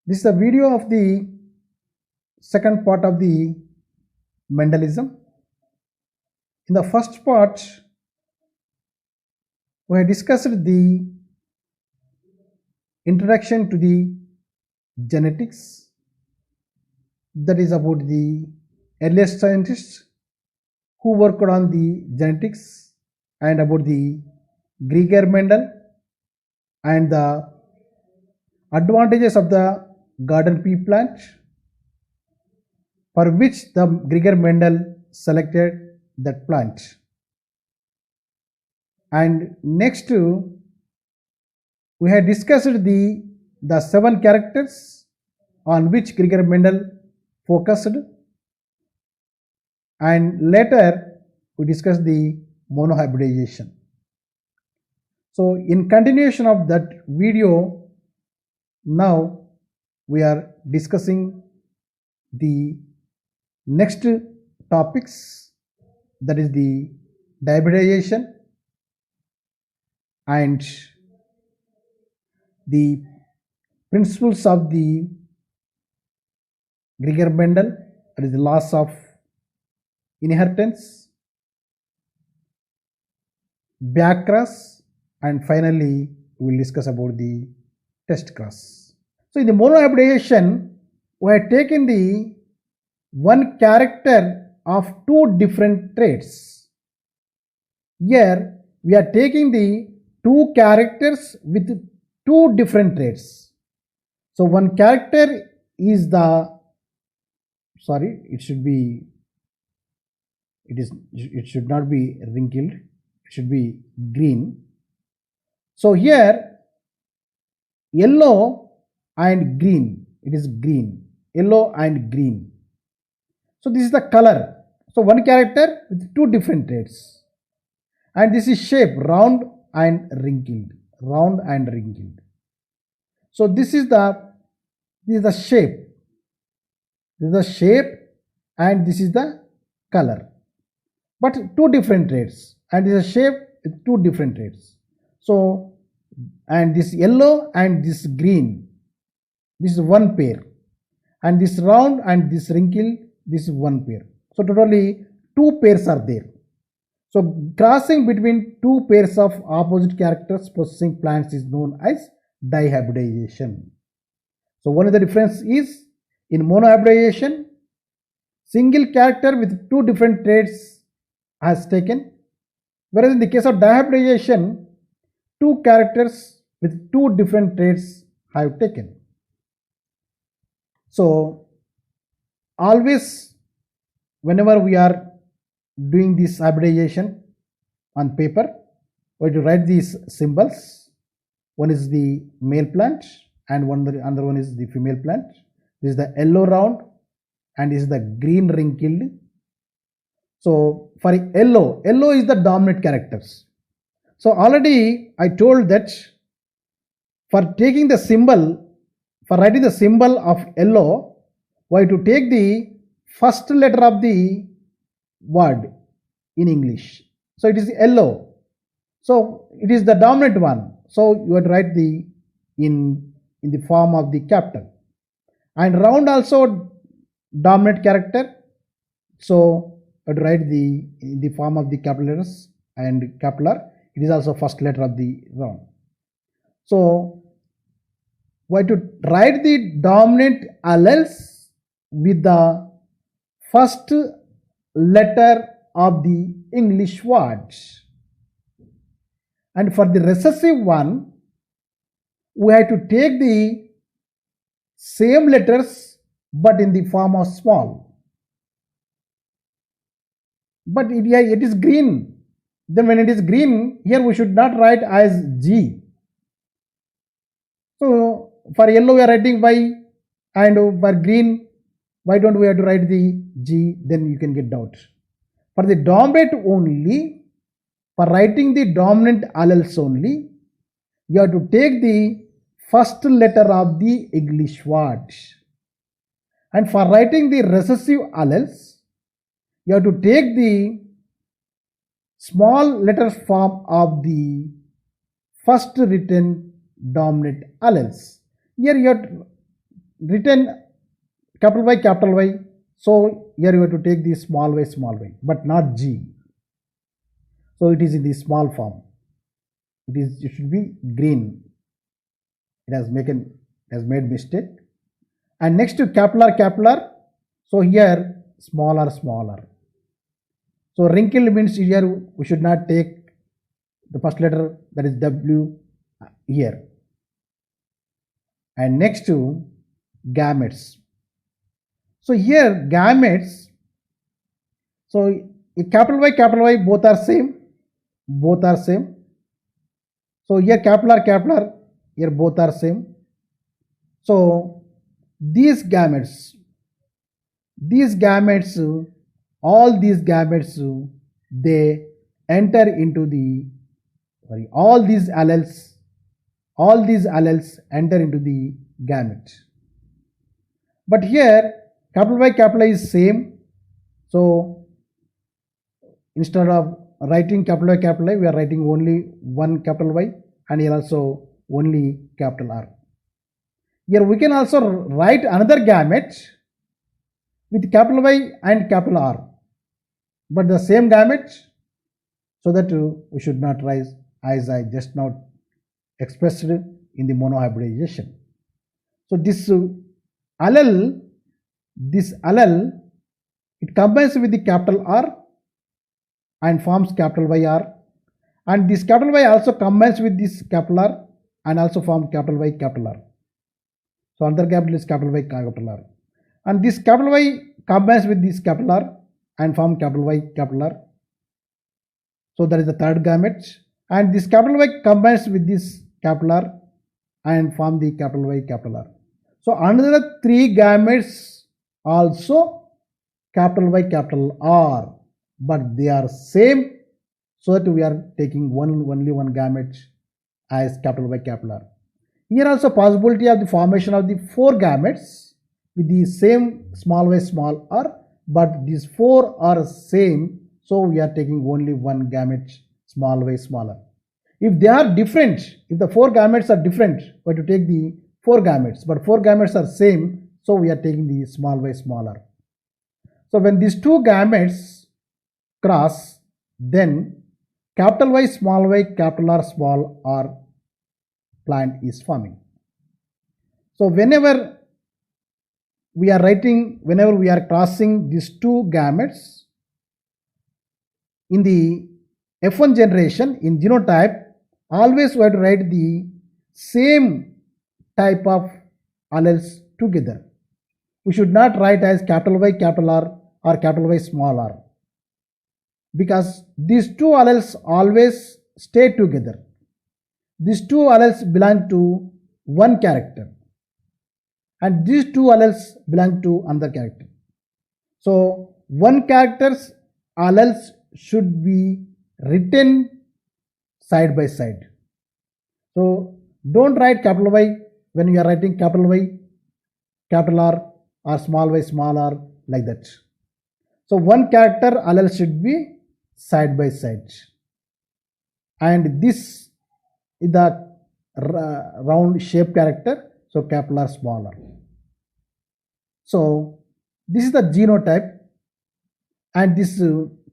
This is a video of the second part of the Mendelism. In the first part, we have discussed the introduction to the genetics, that is about the earliest scientists who worked on the genetics, and about the Gregor Mendel and the advantages of the garden pea plant, for which the Gregor Mendel selected that plant. And next we have discussed the 7 characters on which Gregor Mendel focused, and later we discussed the monohybridization. So in continuation of that video, now we are discussing the next topics, that is the dihybridization and the principles of the Gregor Mendel, that is the laws of inheritance, backcross, and finally we will discuss about the test cross. So in the monohybridization, we have taken the one character of 2 different traits. Here we are taking the 2 characters with 2 different traits. So one character is the, sorry, it should not be wrinkled, it should be green. So here yellow and green, it is green, yellow and green. So this is the color. So one character with 2 different traits, and this is shape, round and wrinkled, round and wrinkled. So this is the shape, this is the shape, and this is the color, but 2 different traits, and this is a shape with 2 different traits. So, and this yellow and this green, this is one pair, and this round and this wrinkle, this is one pair. So totally 2 pairs are there. So crossing between 2 pairs of opposite characters possessing plants is known as dihybridization. So one of the difference is, in monohybridization, single character with 2 different traits has taken, whereas in the case of dihybridization, 2 characters with 2 different traits have taken. So always whenever we are doing this hybridization on paper, we have to write these symbols. One is the male plant and another one is the female plant. This is the yellow round and this is the green wrinkled. So for yellow is the dominant characters. So already I told that for taking the symbol, for writing the symbol of yellow, we have to take the first letter of the word in English. So it is yellow. So it is the dominant one. So you have to write the in the form of the capital. And round also dominant character. So you have to write in the form of the capital letters and capital R. It is also first letter of the round. So we have to write the dominant alleles with the first letter of the English words, and for the recessive one we have to take the same letters but in the form of small. But it is green. Then when it is green, here we should not write as G. So for yellow we are writing Y, and for green, why don't we have to write the G? Then you can get doubt. For the dominant only, for writing the dominant alleles only, you have to take the first letter of the English word. And for writing the recessive alleles, you have to take the small letter form of the first written dominant alleles. Here you have written capital Y, capital Y. So here you have to take the small y, but not G. So it is in the small form. It should be green. It has made mistake. And next to capital R. So here smaller. So wrinkled means here we should not take the first letter, that is W here. And next to gametes. So here gametes, so capital Y, both are same. So here capital R, here both are same. So these gametes, all these gametes, they enter into the, all these alleles enter into the gamete. But here capital Y is same. So instead of writing capital Y, we are writing only one capital Y, and here also only capital R. Here we can also write another gamete with capital Y and capital R, but the same gamete, so that we should not write as I just now expressed in the monohybridization. So this allele, it combines with the capital R and forms capital YR, and this capital Y also combines with this capital R and also form capital Y, capital R. So another gamete is capital Y, capital R, and this capital Y combines with this capital R and form capital Y, capital R. So that is the third gamete, and this capital Y combines with this capital R and form the capital Y, capital R. So another three gametes also capital Y, capital R, but they are same, so that we are taking only one gamete as capital Y, capital R. Here also possibility of the formation of the four gametes with the same small y, small r, but these four are same, so we are taking only one gamete small y, small r. If they are different, if the four gametes are different, we have to take the four gametes, but four gametes are same, so we are taking the small y, small r. So when these two gametes cross, then capital Y, capital R, small r plant is forming. So whenever we are crossing these two gametes in the F1 generation, in genotype, always we have to write the same type of alleles together. We should not write as capital Y, capital R or capital Y, small r, because these two alleles always stay together. These two alleles belong to one character, and these two alleles belong to another character. So one character's alleles should be written side by side. So don't write capital Y when you are writing capital Y, capital R or small y, small r, like that. So one character allele should be side by side, and this is the round shape character, so capital R, small r. So this is the genotype, and this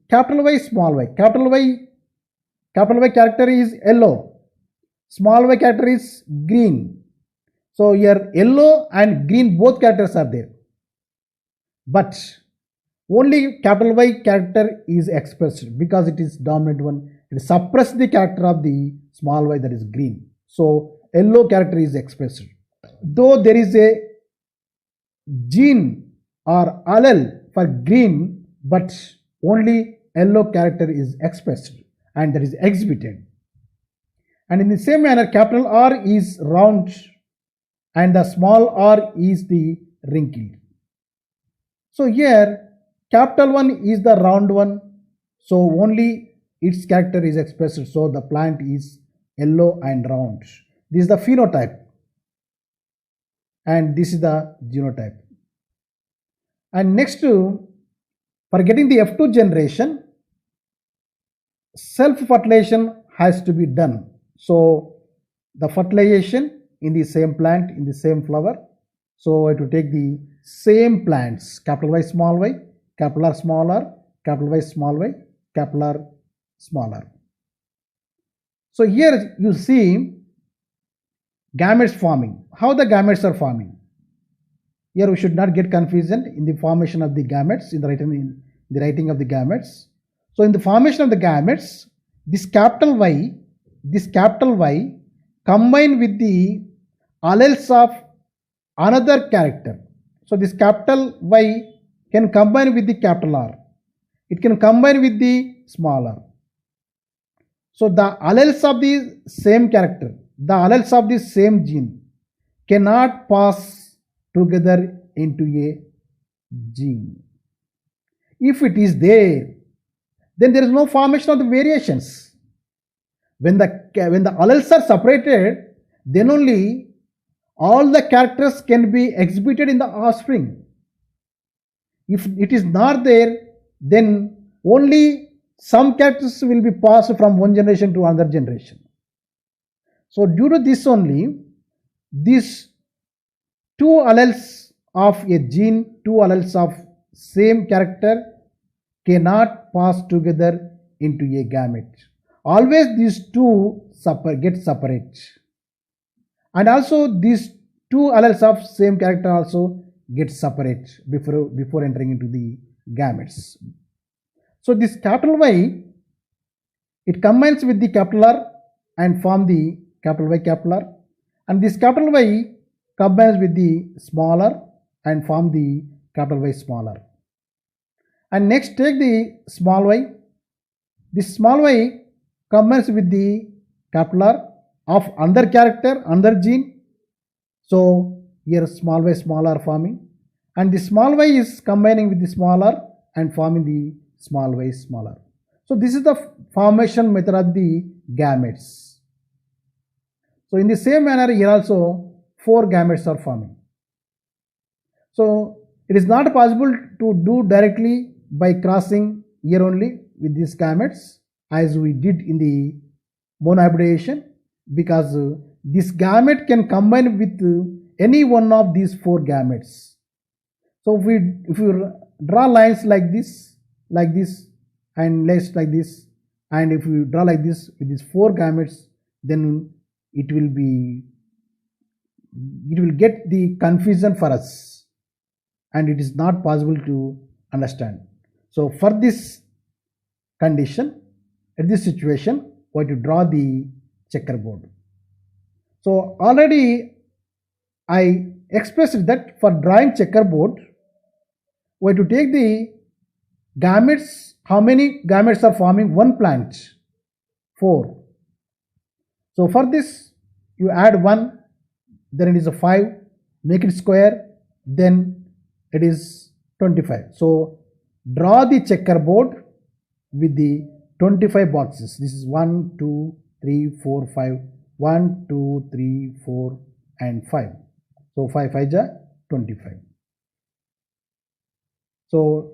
capital Y, small y. Capital Y character is yellow, small y character is green. So here yellow and green both characters are there, but only capital Y character is expressed because it is dominant one. It suppresses the character of the small y, that is green. So yellow character is expressed. Though there is a gene or allele for green, but only yellow character is expressed and that is exhibited. And in the same manner, capital R is round and the small r is the wrinkled. So here capital one is the round one, so only its character is expressed, so the plant is yellow and round. This is the phenotype and this is the genotype. And next, for getting the F2 generation, self-fertilization has to be done. So the fertilization in the same plant, in the same flower, So I have to take the same plants, capital Y, capital R, small r, capital Y, capital R, small r. So here you see gametes forming. How the gametes are forming? Here we should not get confusion in the formation of the gametes, in the writing of the gametes. So in the formation of the gametes, this capital Y combine with the alleles of another character. So this capital Y can combine with the capital R. It can combine with the small r. So the alleles of the same character, the alleles of the same gene cannot pass together into a gene. If it is there, then there is no formation of the variations. When the alleles are separated, then only all the characters can be exhibited in the offspring. If it is not there, then only some characters will be passed from one generation to another generation. So due to this only, these two alleles of a gene, two alleles of same character cannot pass together into a gamete. Always these two get separate. And also these two alleles of same character also get separate before entering into the gametes. So this capital Y, it combines with the capital R and form the capital Y, capital R, and this capital Y combines with the small r and form the capital Y, small r. And next take the small y. This small y combines with the capital R of another character, another gene. So here small y, small r forming, and the small y is combining with the small r and forming the small y, small r. So this is the formation method of the gametes. So in the same manner here also 4 gametes are forming. So it is not possible to do directly by crossing here only with these gametes as we did in the monohybridization, because this gamete can combine with any one of these 4 gametes. So if we draw lines like this, and lines like this, and if we draw like this with these 4 gametes, then it will get the confusion for us, and it is not possible to understand. So for this condition, at this situation, we have to draw the checkerboard. So already I expressed that for drawing checkerboard, we have to take the gametes. How many gametes are forming one plant? 4. So for this, you add 1, then it is a 5, make it square, then it is 25. So draw the checkerboard with the 25 boxes. This is 1, 2, 3, 4, 5. 1, 2, 3, 4 and 5. So 5 5 is 25. So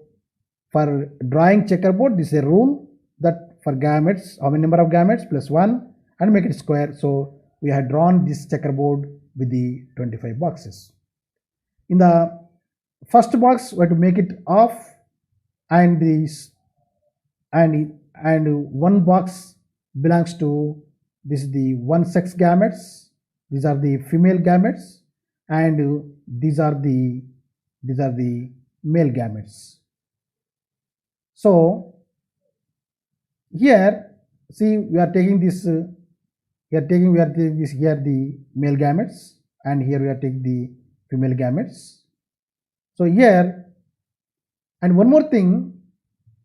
for drawing checkerboard, this is a rule that for gametes, how many number of gametes plus 1 and make it square. So we have drawn this checkerboard with the 25 boxes. In the first box, we have to make it off, and this and one box belongs to this is the one sex gametes. These are the female gametes, and these are the male gametes. So here, see, we are taking this. We are taking this here the male gametes, and here we are taking the female gametes. So here, and one more thing,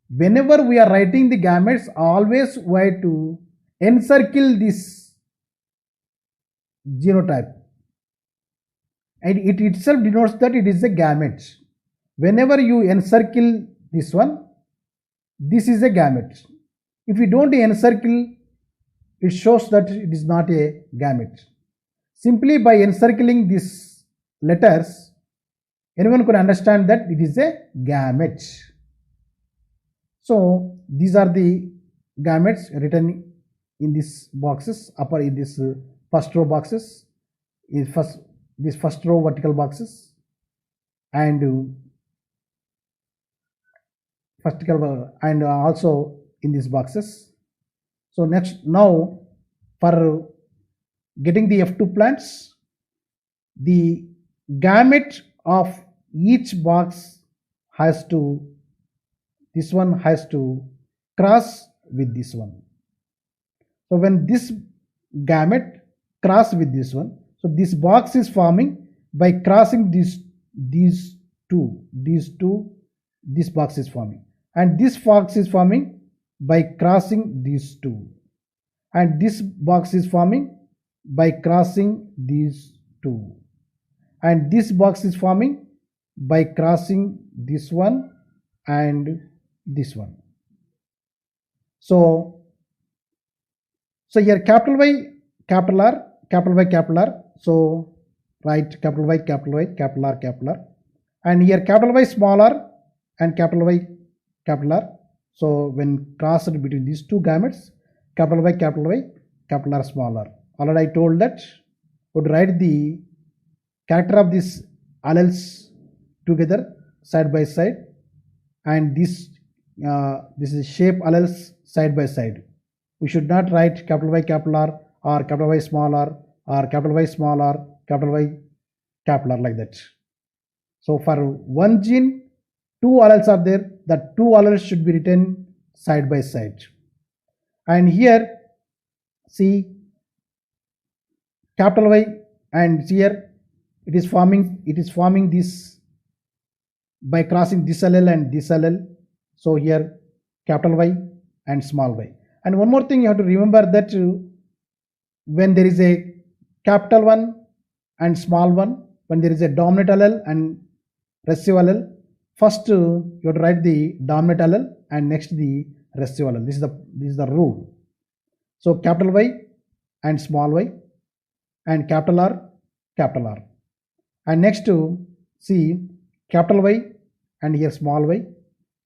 whenever we are writing the gametes, always we have to encircle this genotype, and it itself denotes that it is a gamete. Whenever you encircle this one, this is a gamete. If you don't encircle, it shows that it is not a gamete. Simply by encircling these letters, anyone could understand that it is a gamete. So these are the gametes written in these boxes, upper in this first row boxes. Is first this first row vertical boxes and and also in these boxes. So next, now for getting the F2 plants, the gamete of each box has to, this one has to cross with this one. So when this gamete cross with this one, so this box is forming by crossing these two, this box is forming, and this box is forming by crossing these two, and this box is forming by crossing these two, and this box is forming by crossing this one and this one. So here capital Y, capital R, capital Y, capital R. So write capital Y, capital Y, capital R, capital R, and here capital Y small r and capital Y, capital R. So when crossed between these two gametes, capital Y, capital R, small r. Already I told that would write the character of these alleles together side by side, and this is shape alleles side by side. We should not write capital Y, capital R, or capital Y small r, or capital Y small r, capital Y, capital R, like that. So for one gene, two alleles are there. The two alleles should be written side by side. And here, see capital Y, and here it is forming this by crossing this allele and this allele. So here capital Y and small y. And one more thing you have to remember, that when there is a capital 1 and small 1, when there is a dominant allele and recessive allele, first you have to write the dominant allele and next the recessive allele. This is the rule. So capital Y and small y, and capital R, and next to see capital Y and here small y,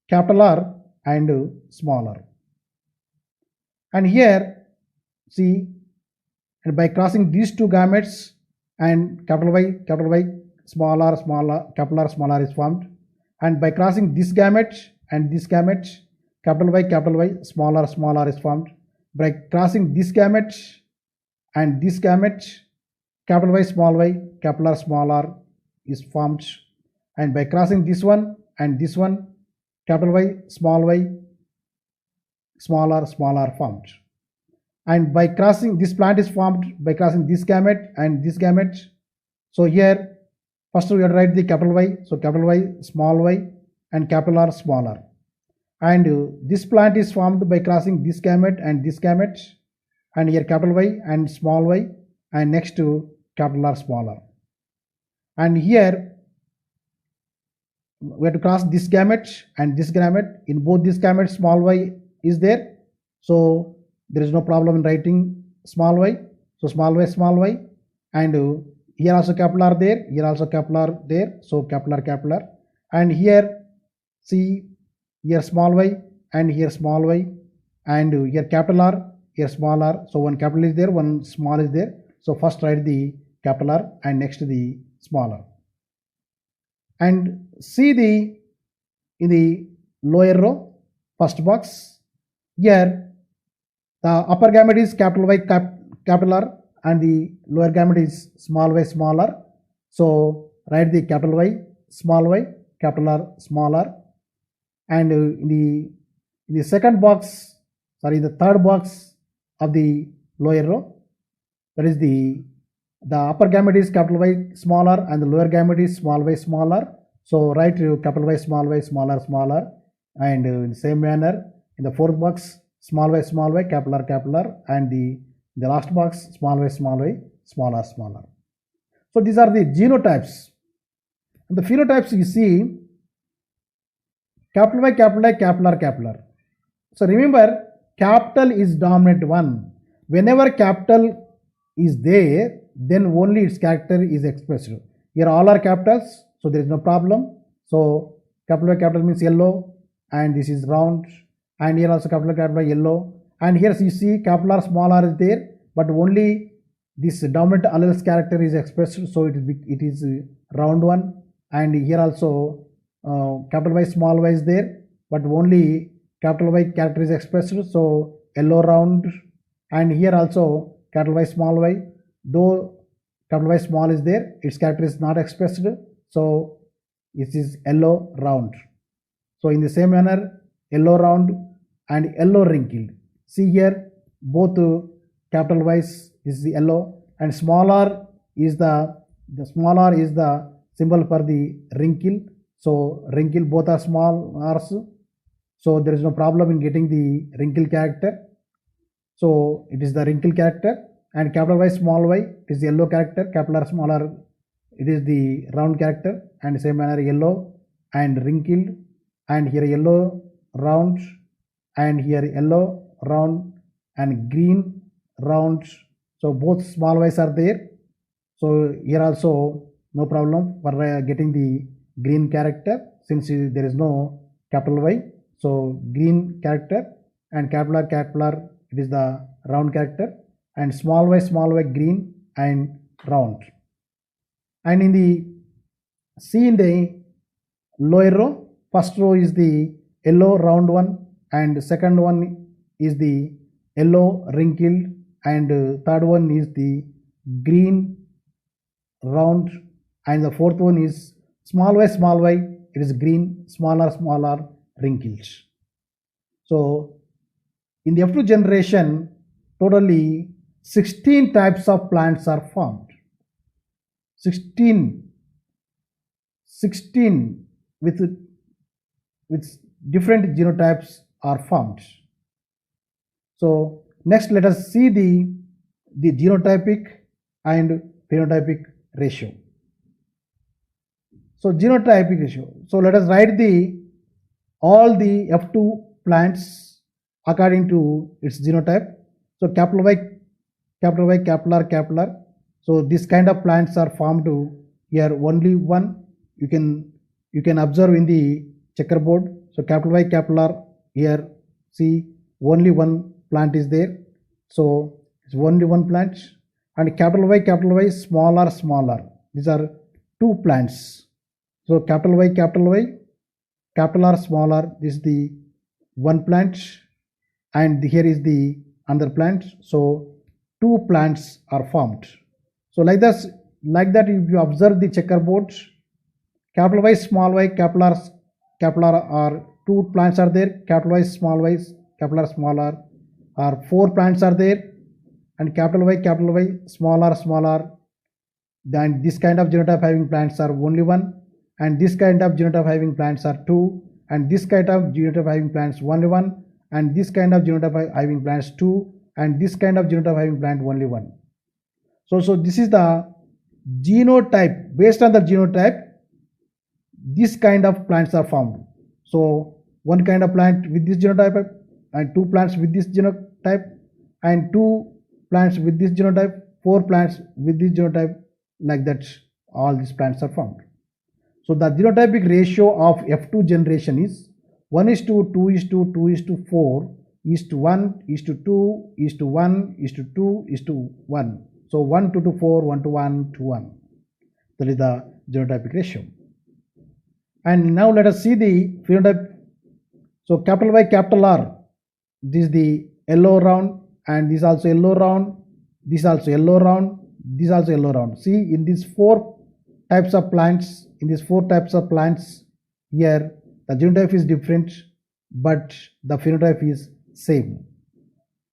capital R and small r. And here see, and by crossing these two gametes and capital Y, small r, capital R, small r is formed, and by crossing this gamete and this gamete, capital Y, small r is formed. By crossing this gamete and this gamete, capital Y, capital R, small r is formed, and by crossing this one and this one, capital Y, small r formed. And by crossing, this plant is formed by crossing this gamete and this gamete. So here first we have to write the capital Y, so capital Y, small y, and capital R, small r. And this plant is formed by crossing this gamete and this gamete, and here capital Y and small y, and next to capital R, small r. And here we have to cross this gamete and this gamete. In both these gametes small y is there, so there is no problem in writing small y. So small y, and here also capital R there, here also capital R there, so capital R, and here see, here small y and here small y, and here capital R, here small r. So one capital is there, one small is there. So first write the capital R and next the small r. And see in the lower row, first box, here the upper gamete is capital Y, capital R, and the lower gamete is small y, small r. So write the capital Y, capital R, small r. And in the second box, the third box of the lower row, that is the upper gamete is capital Y, small r, and the lower gamete is small y, small r. So write capital Y, small r, and in the same manner in the fourth box, small y, capital R, and the last box, small y, small r. So these are the genotypes. And the phenotypes you see, capital Y, capital R. So remember, capital is dominant one. Whenever capital is there, then only its character is expressed. Here all are capitals, so there is no problem. So capital Y, means yellow, and this is round, and here also capital Y, yellow, and here you see capital R, small r is there, but only this dominant alleles character is expressed, so it is round one, and here also capital Y small y is there, but only capital Y character is expressed, so yellow round, and here also capital Y small y, though capital Y small is there, its character is not expressed, so it is yellow round. So in the same manner, yellow round and yellow wrinkled. See here, both capital Y's is the yellow, and small r is the small r is the symbol for the wrinkle. So wrinkle, both are small r's. So there is no problem in getting the wrinkle character. So it is the wrinkle character, and capital Y small y, it is the yellow character, capital R small r, it is the round character, and same manner yellow and wrinkled, and here yellow round, and here yellow round and green round. So both small y's are there. So here also no problem for getting the green character, since there is no capital Y. So green character, and capital R, it is the round character, and small y green and round. And in the see in the lower row, first row is the yellow round one, and second one is the yellow wrinkled, and third one is the green round, and the fourth one is small y, it is green, smaller wrinkled. So in the F2 generation, totally 16 types of plants are formed. 16 with different genotypes are formed. So next let us see the genotypic and phenotypic ratio. So genotypic ratio. So let us write all the F2 plants according to its genotype. So capital Y, capital R. So this kind of plants are formed here only one. You can observe in the checkerboard. So capital Y, capital R, here see only one plant is there. So it's only one plant. And capital Y, smaller. These are two plants. So capital Y, capital R, smaller. This is the one plant, and here is the another plant. So two plants are formed. So like that, if you observe the checkerboard, capital Y, capital R are two plants are there. Capital Y, capital R, smaller are four plants are there, and capital Y, smaller. Then this kind of genotype having plants are only one, and this kind of genotype having plants are two, and this kind of genotype having plants only one, and this kind of genotype having plants two, and this kind of genotype having plant only one. So this is the genotype. Based on the genotype, this kind of plants are formed. So one kind of plant with this genotype, and two plants with this genotype, and two plants with this genotype, four plants with this genotype, like that all these plants are formed. So the genotypic ratio of F2 generation is 1:2, 2:2, 2:4, 1:1, 2:1, 2:2, 1. So 1:2:4, 1:1, 2:1. That is the genotypic ratio. And now let us see the phenotype. So capital Y, capital R, this is the yellow round, and this also yellow round, this also yellow round, this also yellow round. See, in these four types of plants, here the genotype is different, but the phenotype is same.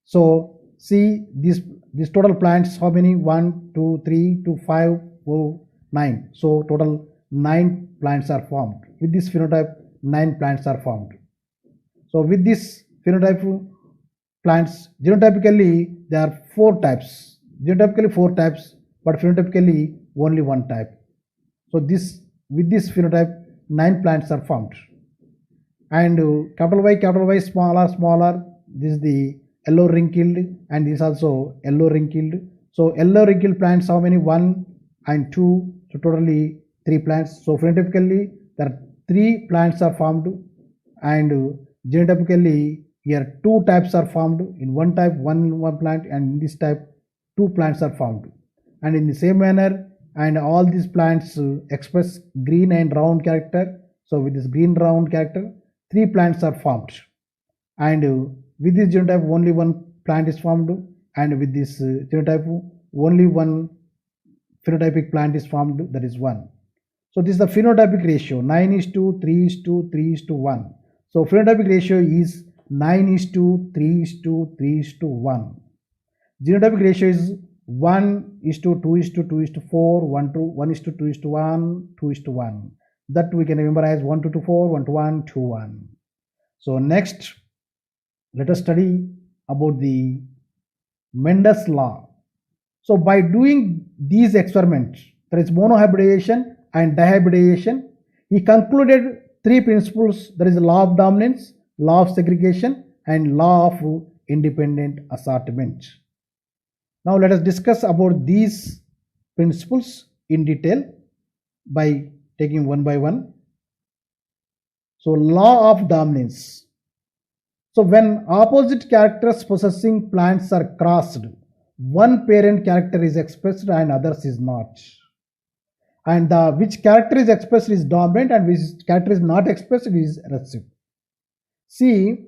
So see this total plants, how many? 1, 2, 3, 2, 5, 4, 9. So total 9 plants are formed. With this phenotype, 9 plants are formed. So with this phenotype plants, genotypically there are 4 types. Genotypically 4 types, but phenotypically only one type. So with this phenotype, 9 plants are formed. And capital Y, smaller. This is the yellow wrinkled, and this is also yellow wrinkled. So yellow wrinkled plants, how many? 1 and 2. So totally 3 plants. So phenotypically there are 3 plants are formed, and genotypically here 2 types are formed. In one type, one plant, and in this type 2 plants are formed. and in the same manner, and all these plants express green and round character. So with this green round character, three plants are formed, and with this genotype only one plant is formed, and with this genotype only one phenotypic plant is formed, that is 1. So this is the phenotypic ratio, 9:3:3:3:1. So phenotypic ratio is 9:3:3:1. Genotypic ratio is 1:2:2:4, 1:1:2:1, 2:1. That we can remember as 1:2:4, 1:1, 2:1. So next, let us study about the Mendel's law. So by doing these experiments, that is monohybridization and dihybridization, he concluded three principles, that is the law of dominance, law of segregation, and law of independent assortment. Now let us discuss about these principles in detail by taking one by one. So law of dominance. So when opposite characters possessing plants are crossed, one parent character is expressed and others is not. And which character is expressed is dominant and which character is not expressed is recessive. See,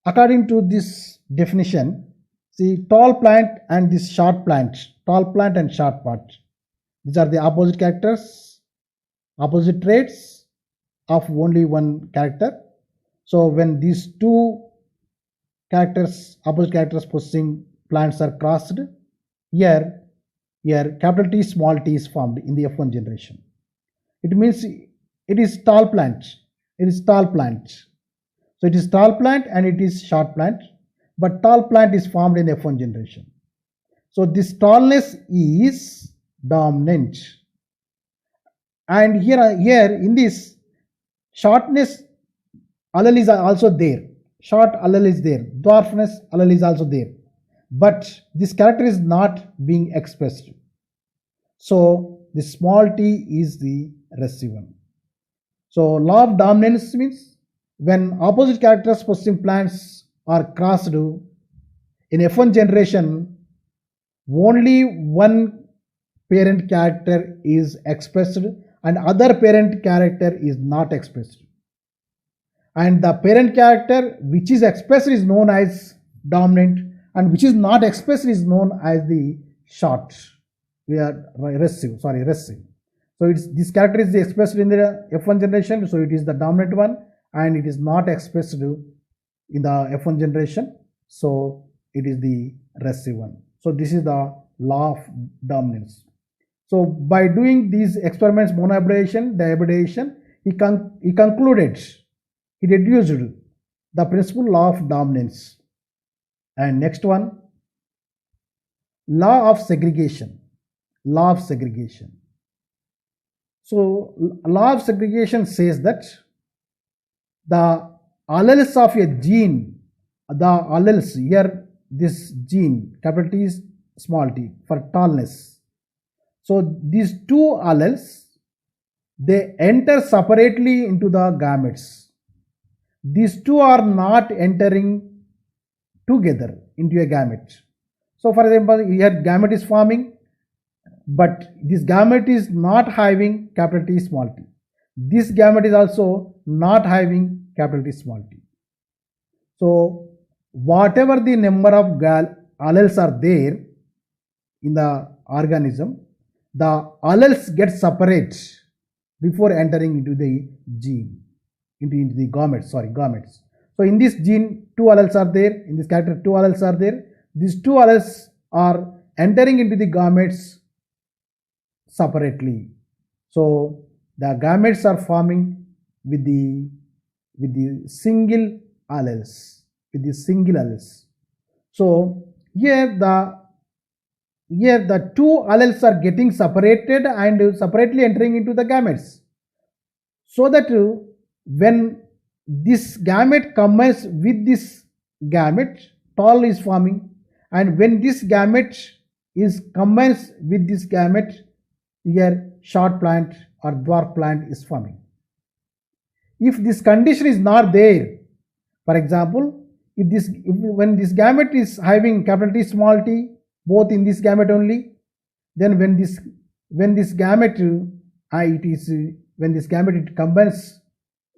according to this definition, see, tall plant and this short plant, tall plant and short plant, these are the opposite characters, opposite traits of only one character. So when these two characters, opposite characters possessing plants are crossed, here capital T small t is formed in the F1 generation. It means it is tall plant. It is tall plant. So it is tall plant and it is short plant, but tall plant is formed in F1 generation. So this tallness is dominant. And here in this shortness allele is also there. Short allele is there. Dwarfness allele is also there. But this character is not being expressed. So the small t is the recessive one. So law of dominance means when opposite characters possessing plants are crossed in F1 generation, only one parent character is expressed and other parent character is not expressed. And the parent character which is expressed is known as dominant, and which is not expressed is known as the short. We are recessive. So this character is expressed in the F1 generation, so it is the dominant one, and it is not expressed in the F1 generation, so it is the recessive one. So this is the law of dominance. So by doing these experiments, monohybridization, dihybridization, he concluded, he deduced the principle law of dominance. And next one, law of segregation. Law of segregation. So law of segregation says that the alleles of a gene, the alleles here, this gene, capital T is small t for tallness. So these two alleles, they enter separately into the gametes. These two are not entering together into a gamete. So for example, here gamete is forming, but this gamete is not having capital T small t. This gamete is also not having capital T small t. So whatever the number of alleles are there in the organism, the alleles get separate before entering into the gene, into the gametes. So in this gene, two alleles are there. In this character, two alleles are there. These two alleles are entering into the gametes separately. So the gametes are forming with the single alleles. So here the two alleles are getting separated and separately entering into the gametes, so that when this gamete combines with this gamete, tall is forming, and when this gamete is combines with this gamete, here short plant or dwarf plant is forming. If this condition is not there, for example, when this gamete is having capital T small t, both in this gamete only, then when this gamete when this gamete it combines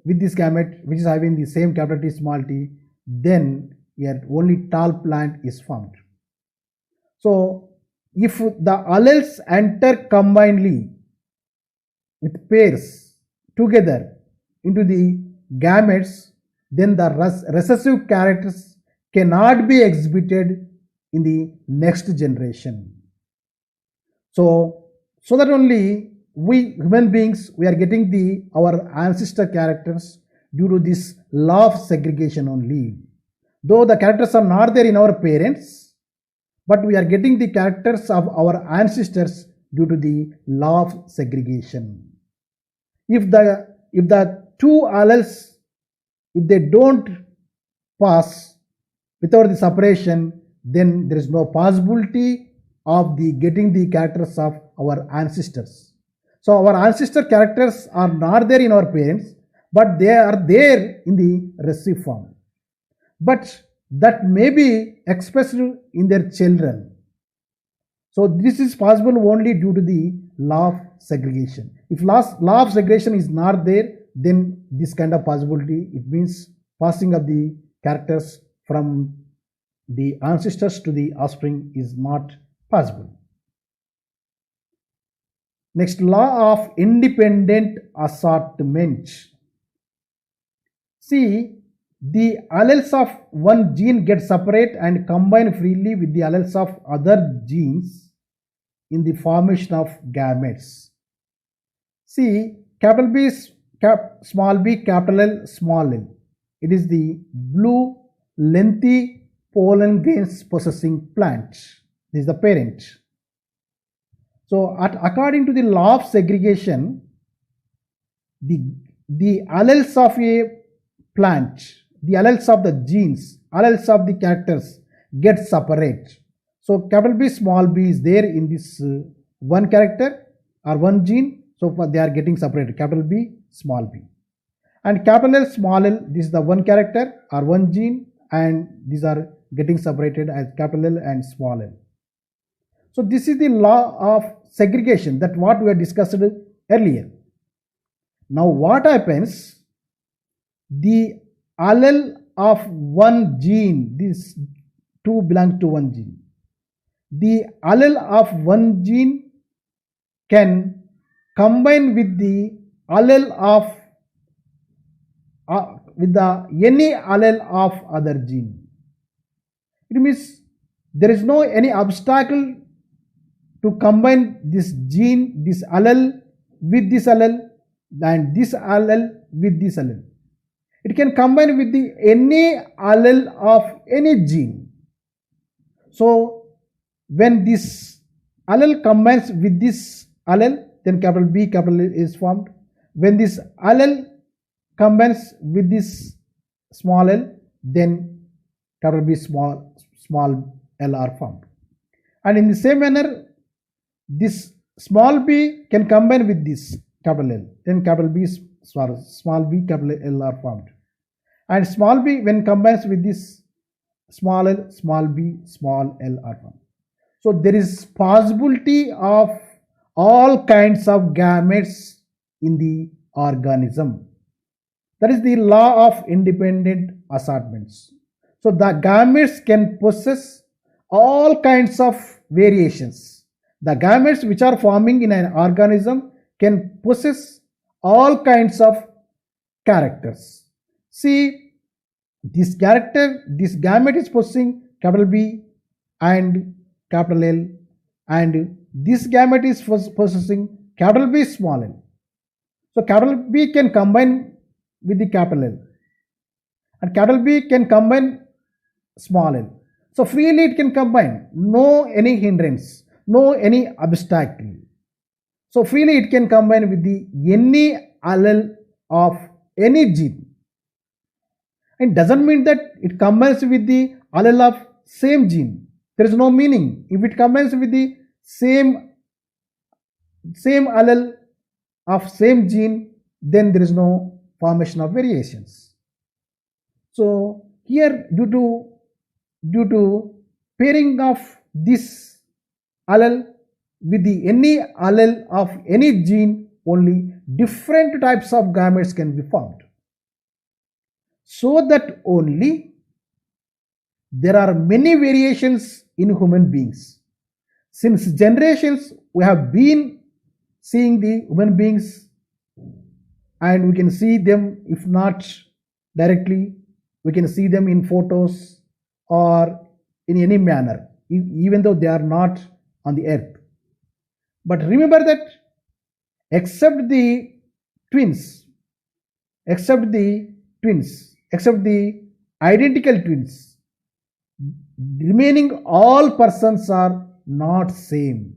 with this gamete which is having the same capital T small t, then here only tall plant is formed. So if the alleles enter combinedly with pairs together into the gametes, then the recessive characters cannot be exhibited in the next generation. So that only we human beings we are getting our ancestor characters due to this law of segregation only. Though the characters are not there in our parents, but we are getting the characters of our ancestors due to the law of segregation. If the two alleles, if they don't pass without the separation, then there is no possibility of getting the characters of our ancestors. So our ancestor characters are not there in our parents, but they are there in the recessive form. But that may be expressed in their children. So this is possible only due to the law of segregation. If law of segregation is not there, then this kind of possibility, it means passing of the characters from the ancestors to the offspring is not possible. Next, law of independent assortment. See, the alleles of one gene get separate and combine freely with the alleles of other genes in the formation of gametes. See, capital B, small b, capital L, small l. It is the blue, lengthy pollen grains possessing plant. This is the parent. So, according to the law of segregation, the alleles of a plant, the alleles of the genes, alleles of the characters get separate. So, capital B, small b is there in this one character or one gene. So, they are getting separated, capital B, small b. And capital L, small l, this is the one character or one gene, and these are getting separated as capital L and small l. So this is the law of segregation, that what we had discussed earlier. Now what happens? The allele of one gene, these two belong to one gene. The allele of one gene can combine with the allele of any allele of other gene. It means there is no any obstacle to combine this gene, this allele with this allele and this allele with this allele. It can combine with any allele of any gene. So when this allele combines with this allele, then capital B, capital L is formed. When this allele combines with this small l, then capital B, small l are formed. And in the same manner, this small b can combine with this capital L, then capital B, small b, capital L are formed. And small b when combines with this small l, small b, small l are formed. So there is possibility of all kinds of gametes in the organism. That is the law of independent assortments. So the gametes can possess all kinds of variations. The gametes which are forming in an organism can possess all kinds of characters. See, this gamete is possessing capital B and capital L, and this gamete is possessing capital B, small l. So capital B can combine with the capital L, and capital B can combine small l. So freely it can combine, no any hindrance, no any obstacle. So freely it can combine with any allele of any gene. It doesn't mean that it combines with the allele of same gene. There is no meaning. If it combines with the same allele of same gene, then there is no formation of variations. So here due to pairing of this allele with the any allele of any gene, only different types of gametes can be formed. So that only there are many variations in human beings. Since generations we have been seeing the human beings, and we can see them, if not directly, we can see them in photos or in any manner, even though they are not on the earth. But remember that except the twins, except the except the identical twins, remaining all persons are not same.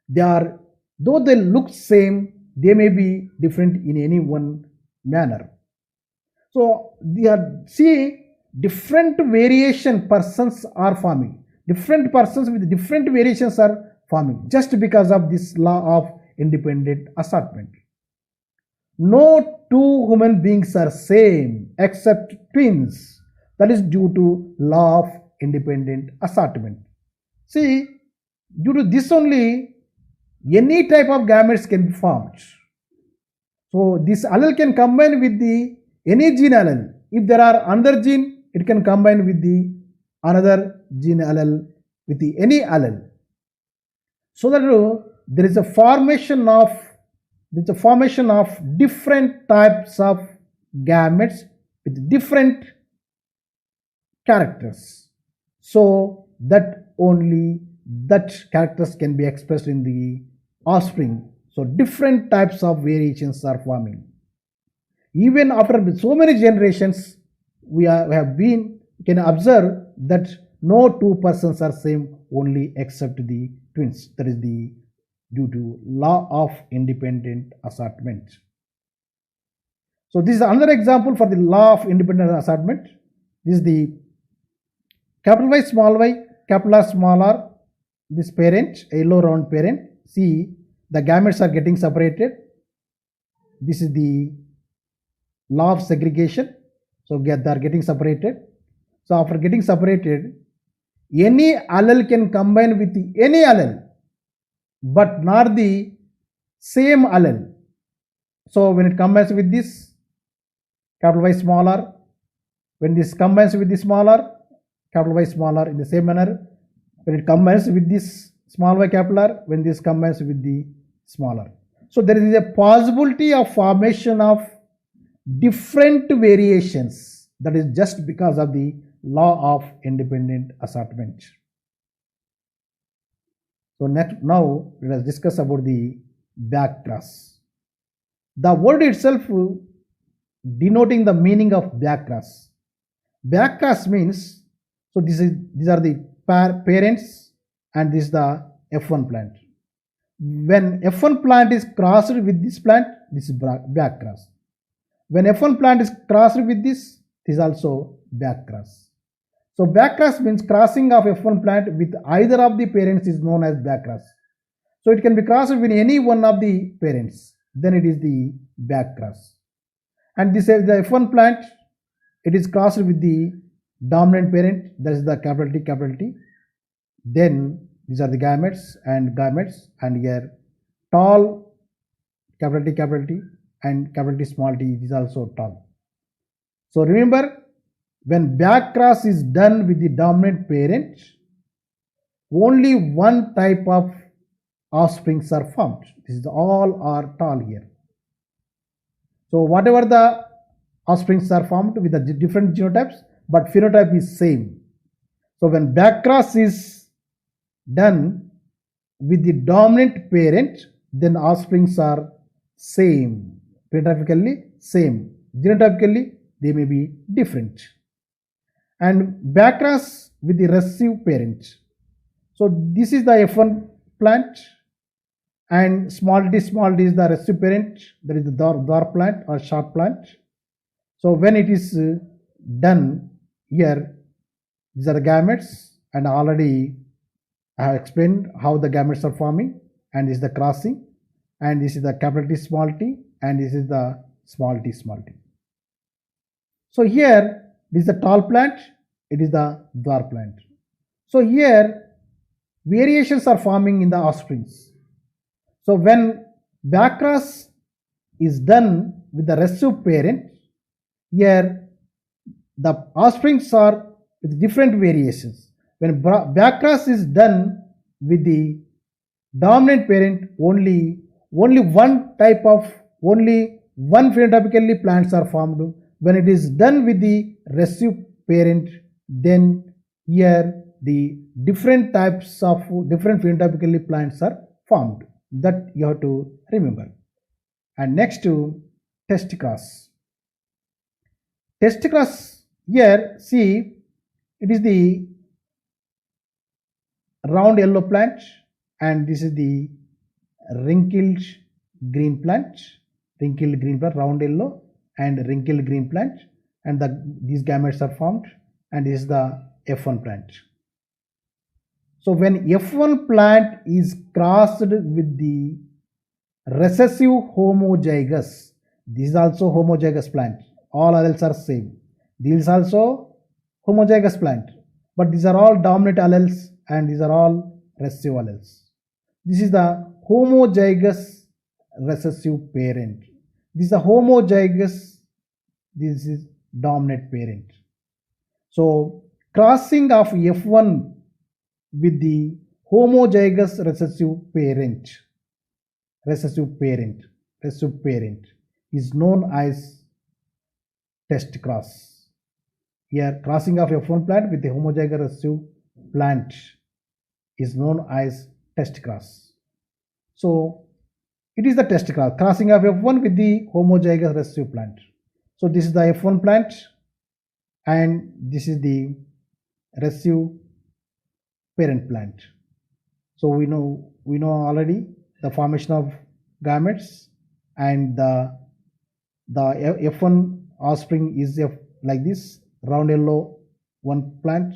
They are, though they look same, they may be different in any one manner. So they are, see, different variation persons are forming, different persons with different variations are forming, just because of this law of independent assortment. No two human beings are same except twins. That is due to law of independent assortment. See, due to this only any type of gametes can be formed. So this allele can combine with the any gene allele. If there are another gene, it can combine with the another gene allele with the any allele. So that there is a formation of different types of gametes with different characters. So that only that characters can be expressed in the offspring. So different types of variations are forming. Even after so many generations, we can observe that no two persons are same, only except the twins. That is the due to law of independent assortment. So this is another example for the law of independent assortment. This is the capital Y, capital R, small r, this parent, a yellow round parent. See, the gametes are getting separated. This is the law of segregation. So they are getting separated. So after getting separated, any allele can combine with any allele, but not the same allele. So when it combines with this capital Y, small r, when this combines with the small r, capital Y, small r, in the same manner, when it combines with this small y, capital R, when this combines with the small r. So there is a possibility of formation of different variations. That is just because of the law of independent assortment. So now let us discuss about the backcross. The word itself denoting the meaning of backcross. Backcross means, so these are the parents, and this is the F1 plant. When F1 plant is crossed with this plant, this is backcross. When F1 plant is crossed with this is also backcross. So backcross means crossing of F1 plant with either of the parents is known as backcross. So it can be crossed with any one of the parents, then it is the backcross. And this is the F1 plant, it is crossed with the dominant parent, that is the capital T. Then these are the gametes, and here tall capital T and capital T small t is also tall. So remember, when backcross is done with the dominant parent, only one type of offsprings are formed. This is all are tall here. So whatever the offsprings are formed with the different genotypes, but phenotype is same. So when backcross is done with the dominant parent, then offsprings are same, phenotypically same, genotypically they may be different. And backcross with the recessive parent. So this is the F1 plant, and small d is the recessive parent, that is the dwarf plant or short plant. So when it is done here, these are the gametes, and already I have explained how the gametes are forming, and this is the crossing, and this is the capital T small t, and this is the small t. So here this is the tall plant, it is the dwarf plant. So here variations are forming in the offsprings. So when backcross is done with the recessive parent, here the offsprings are with different variations. When backcross is done with the dominant parent, only one phenotypically plants are formed. When it is done with the recessive parent, then here the different types of different phenotypically plants are formed. That you have to remember. And next to test cross. Test cross, here see, it is the round yellow plant, and this is the wrinkled green plant, round yellow and wrinkled green plant, and these gametes are formed, and this is the F1 plant. So when F1 plant is crossed with the recessive homozygous, this is also homozygous plant, all alleles are same. This is also homozygous plant, but these are all dominant alleles and these are all recessive alleles. This is the homozygous recessive parent. This is a homozygous, this is dominant parent. So crossing of F1 with the homozygous recessive parent is known as test cross. Here crossing of F1 plant with the homozygous recessive plant is known as test cross. So it is the test cross, crossing of F1 with the homozygous recessive plant. So this is the F1 plant and this is the recessive parent plant. So we know already the formation of gametes, and the F1 offspring is like this: round yellow one plant,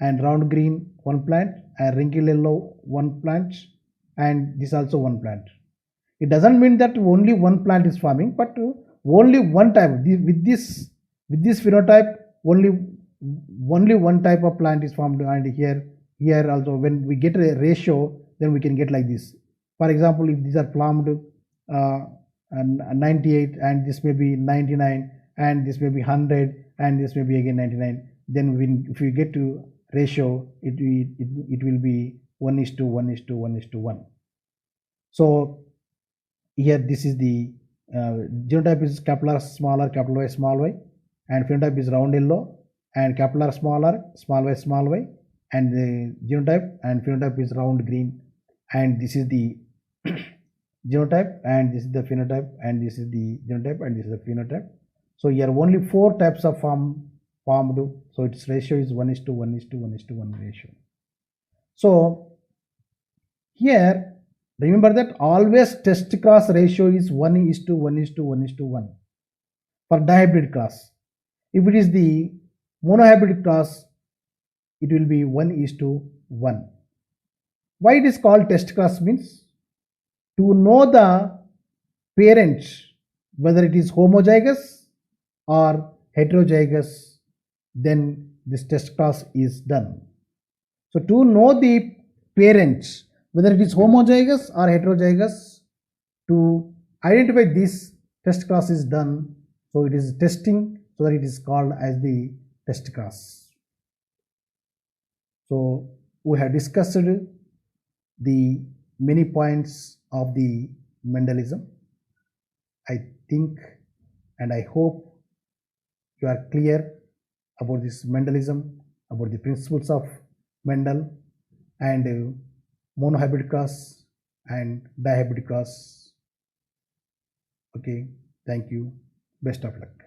and round green one plant, and wrinkled yellow one plant, and this also one plant. It doesn't mean that only one plant is forming, but only one type. With this phenotype, only one type of plant is formed, and here also when we get a ratio, then we can get like this. For example, if these are formed 98 and this may be 99 and this may be 100 and this may be again 99, then if we get to ratio, it will be 1:1:1:1. So here this is the genotype is capital R small r, capital Y small y, and phenotype is round yellow, and capital R small r, small y, and the genotype and phenotype is round green, and this is the genotype, and this is the phenotype, and this is the genotype, and this is the phenotype. So here only 4 types of formed, so its ratio is 1:1:1:1 ratio. So here remember that always test cross ratio is 1:1:1:1 for dihybrid cross. If it is the monohybrid cross, it will be 1:1. Why it is called test cross means to know the parent whether it is homozygous or heterozygous, then this test cross is done. So to know the parent whether it is homozygous or heterozygous, to identify this test cross is done. So it is testing, so that it is called as the test cross. So we have discussed the many points of the Mendelism. I think and I hope you are clear about this Mendelism, about the principles of Mendel and monohybrid cross and dihybrid cross. Okay, thank you. Best of luck.